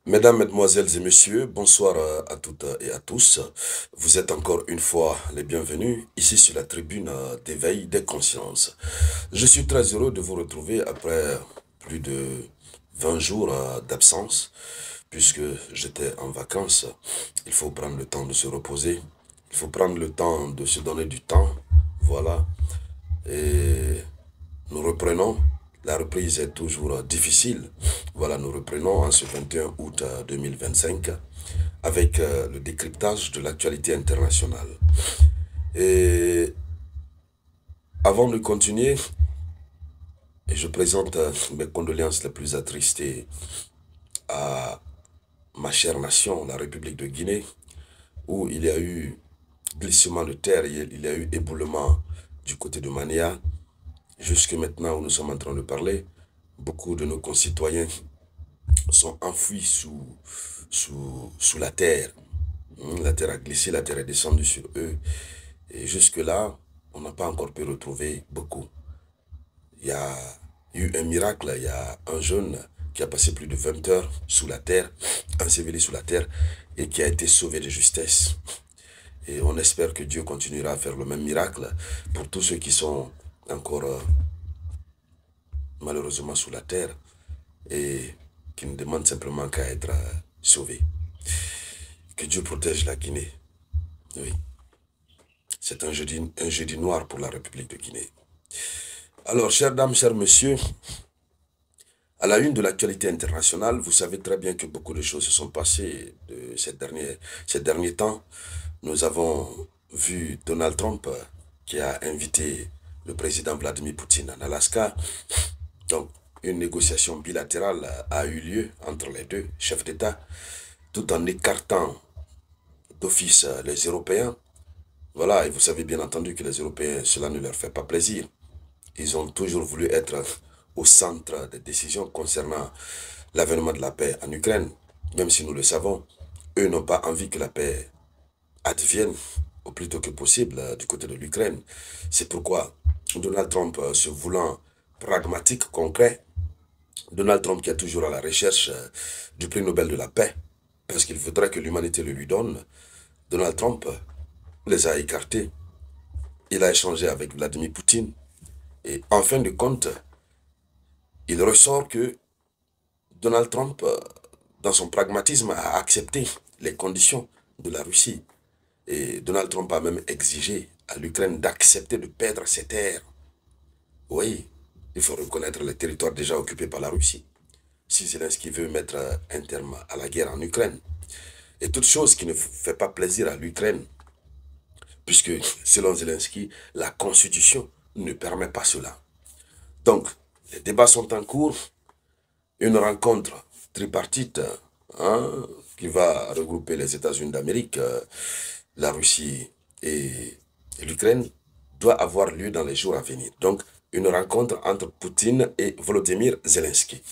Mesdames, Mesdemoiselles et Messieurs, bonsoir à toutes et à tous. Vous êtes encore une fois les bienvenus ici sur la tribune d'éveil des consciences. Je suis très heureux de vous retrouver après plus de 20 jours d'absence, puisque j'étais en vacances. Il faut prendre le temps de se reposer, il faut prendre le temps de se donner du temps, voilà. Et nous reprenons. La reprise est toujours difficile. Voilà, nous reprenons en ce 21 août 2025 avec le décryptage de l'actualité internationale. Et avant de continuer, je présente mes condoléances les plus attristées à ma chère nation, la République de Guinée, où il y a eu glissement de terre, il y a eu éboulement du côté de Mania. Jusque maintenant où nous sommes en train de parler, beaucoup de nos concitoyens sont enfouis sous la terre. La terre a glissé, la terre est descendue sur eux. Et jusque-là, on n'a pas encore pu retrouver beaucoup. Il y a eu un miracle, il y a un jeune qui a passé plus de 20 heures sous la terre, enseveli sous la terre, et qui a été sauvé de justesse. Et on espère que Dieu continuera à faire le même miracle pour tous ceux qui sont encore malheureusement sous la terre et qui ne demandent simplement qu'à être sauvés. Que Dieu protège la Guinée. Oui. C'est un jeudi noir pour la République de Guinée. Alors, chères dames, chers messieurs, à la une de l'actualité internationale, vous savez très bien que beaucoup de choses se sont passées ces derniers temps. Nous avons vu Donald Trump qui a invité le président Vladimir Poutine en Alaska. Donc, une négociation bilatérale a eu lieu entre les deux chefs d'État, tout en écartant d'office les Européens. Voilà, et vous savez bien entendu que les Européens, cela ne leur fait pas plaisir. Ils ont toujours voulu être au centre des décisions concernant l'avènement de la paix en Ukraine. Même si nous le savons, eux n'ont pas envie que la paix advienne au plus tôt que possible du côté de l'Ukraine. C'est pourquoi Donald Trump, se voulant pragmatique, concret, Donald Trump qui est toujours à la recherche du prix Nobel de la paix, parce qu'il voudrait que l'humanité le lui donne, Donald Trump les a écartés. Il a échangé avec Vladimir Poutine. Et en fin de compte, il ressort que Donald Trump, dans son pragmatisme, a accepté les conditions de la Russie. Et Donald Trump a même exigé à l'Ukraine d'accepter de perdre ses terres. Oui, il faut reconnaître les territoires déjà occupés par la Russie. Si Zelensky veut mettre un terme à la guerre en Ukraine. Et toute chose qui ne fait pas plaisir à l'Ukraine, puisque selon Zelensky, la Constitution ne permet pas cela. Donc, les débats sont en cours. Une rencontre tripartite hein, qui va regrouper les États-Unis d'Amérique, la Russie et l'Ukraine doit avoir lieu dans les jours à venir. Donc, une rencontre entre Poutine et Volodymyr Zelensky.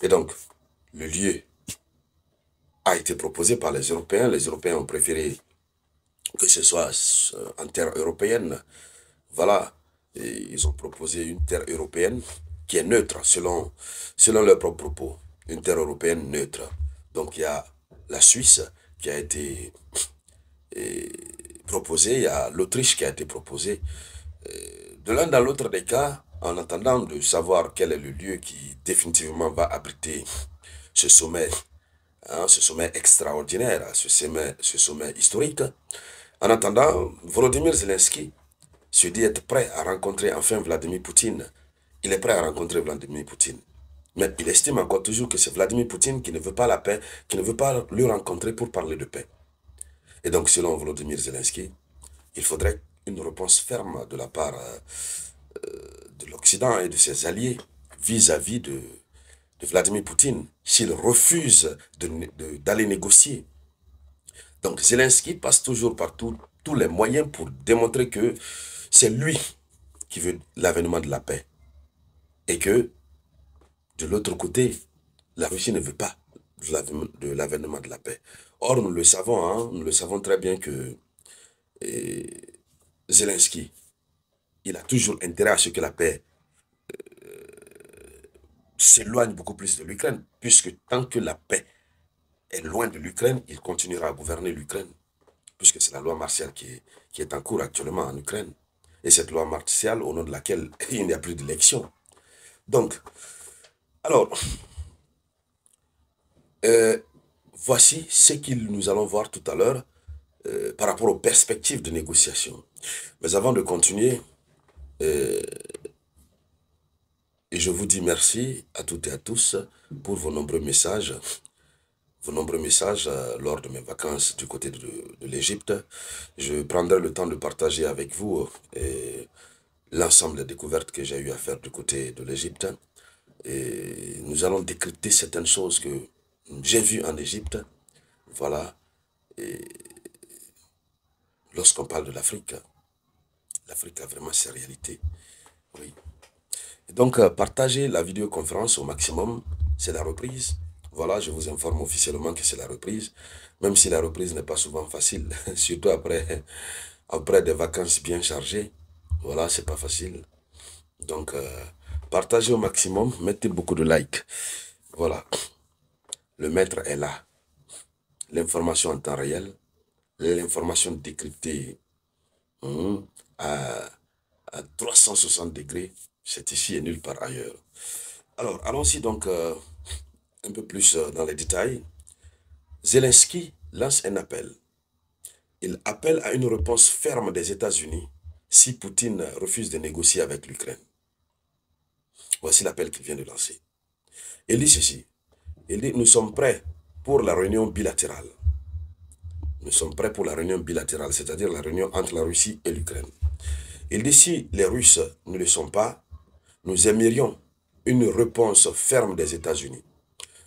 Et donc, le lieu a été proposé par les Européens. Les Européens ont préféré que ce soit en terre européenne. Voilà, et ils ont proposé une terre européenne qui est neutre selon leurs propres propos. Une terre européenne neutre. Donc il y a la Suisse qui a été proposée, il y a l'Autriche qui a été proposée. De l'un dans l'autre des cas, en attendant de savoir quel est le lieu qui définitivement va abriter ce sommet, hein, ce sommet extraordinaire, ce sommet historique, en attendant, Volodymyr Zelensky se dit être prêt à rencontrer enfin Vladimir Poutine. Il est prêt à rencontrer Vladimir Poutine. Mais il estime encore toujours que c'est Vladimir Poutine qui ne veut pas la paix, qui ne veut pas le rencontrer pour parler de paix. Et donc, selon Volodymyr Zelensky, il faudrait une réponse ferme de la part de l'Occident et de ses alliés vis-à-vis de Vladimir Poutine s'il refuse d'aller négocier. Donc Zelensky passe toujours par tous les moyens pour démontrer que c'est lui qui veut l'avènement de la paix. Et que, de l'autre côté, la Russie ne veut pas de l'avènement de la paix. Or, nous le savons, hein, nous le savons très bien que Zelensky, il a toujours intérêt à ce que la paix s'éloigne beaucoup plus de l'Ukraine, puisque tant que la paix est loin de l'Ukraine, il continuera à gouverner l'Ukraine, puisque c'est la loi martiale qui est en cours actuellement en Ukraine. Et cette loi martiale, au nom de laquelle il n'y a plus d'élection. Donc, alors, euh, voici ce que nous allons voir tout à l'heure par rapport aux perspectives de négociation. Mais avant de continuer, et je vous dis merci à toutes et à tous pour vos nombreux messages lors de mes vacances du côté de l'Égypte. Je prendrai le temps de partager avec vous l'ensemble des découvertes que j'ai eu à faire du côté de l'Égypte. Et nous allons décrypter certaines choses que j'ai vues en Égypte. Voilà. Et lorsqu'on parle de l'Afrique, l'Afrique a vraiment ses réalités. Oui. Et donc, partagez la vidéoconférence au maximum. C'est la reprise. Voilà, je vous informe officiellement que c'est la reprise. Même si la reprise n'est pas souvent facile. Surtout après des vacances bien chargées. Voilà, c'est pas facile. Donc, partagez au maximum. Mettez beaucoup de likes. Voilà. Le maître est là. L'information en temps réel. L'information décryptée à, à 360 degrés. C'est ici et nulle part ailleurs. Alors, allons-y donc un peu plus dans les détails. Zelensky lance un appel. Il appelle à une réponse ferme des États-Unis si Poutine refuse de négocier avec l'Ukraine. Voici l'appel qu'il vient de lancer. Il dit ceci. Il dit, nous sommes prêts pour la réunion bilatérale. Nous sommes prêts pour la réunion bilatérale, c'est-à-dire la réunion entre la Russie et l'Ukraine. Il dit, si les Russes ne le sont pas, nous aimerions une réponse ferme des États-Unis.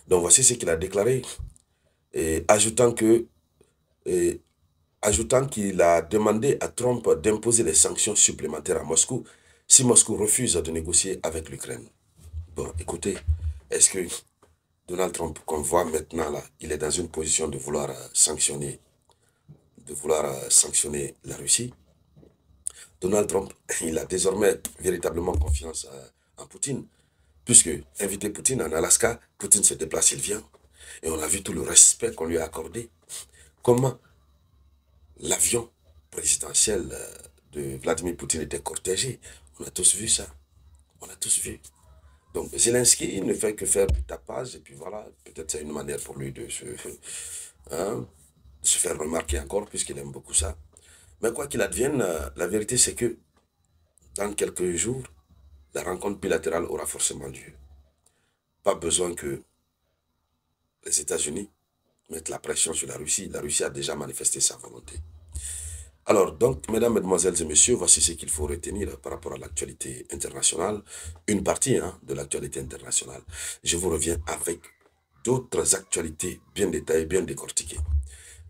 Donc voici ce qu'il a déclaré, et ajoutant qu'il a demandé à Trump d'imposer des sanctions supplémentaires à Moscou si Moscou refuse de négocier avec l'Ukraine. Bon, écoutez, est-ce que Donald Trump, qu'on voit maintenant là, il est dans une position de vouloir sanctionner la Russie? Donald Trump, il a désormais véritablement confiance en Poutine, puisque inviter Poutine en Alaska, Poutine se déplace, il vient, et on a vu tout le respect qu'on lui a accordé. Comment l'avion présidentiel de Vladimir Poutine était cortégé. On a tous vu ça. On a tous vu. Donc Zelensky, il ne fait que faire du tapage, et puis voilà, peut-être c'est une manière pour lui hein, de se faire remarquer encore, puisqu'il aime beaucoup ça. Mais quoi qu'il advienne, la vérité c'est que dans quelques jours, la rencontre bilatérale aura forcément lieu. Pas besoin que les États-Unis mettent la pression sur la Russie. La Russie a déjà manifesté sa volonté. Alors, donc, mesdames, mesdemoiselles et messieurs, voici ce qu'il faut retenir par rapport à l'actualité internationale. Une partie de l'actualité internationale. Je vous reviens avec d'autres actualités bien détaillées, bien décortiquées.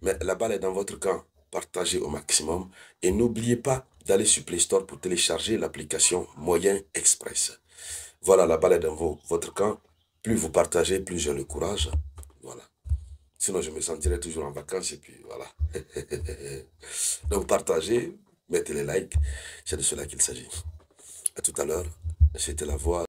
Mais la balle est dans votre camp. Partagez au maximum. Et n'oubliez pas d'aller sur Play Store pour télécharger l'application Moyen Express. Voilà, la balle est dans votre camp. Plus vous partagez, plus j'ai le courage. Voilà. Sinon, je me sentirais toujours en vacances et puis voilà. Donc, partagez, mettez les likes. C'est de cela qu'il s'agit. À tout à l'heure. C'était la voix.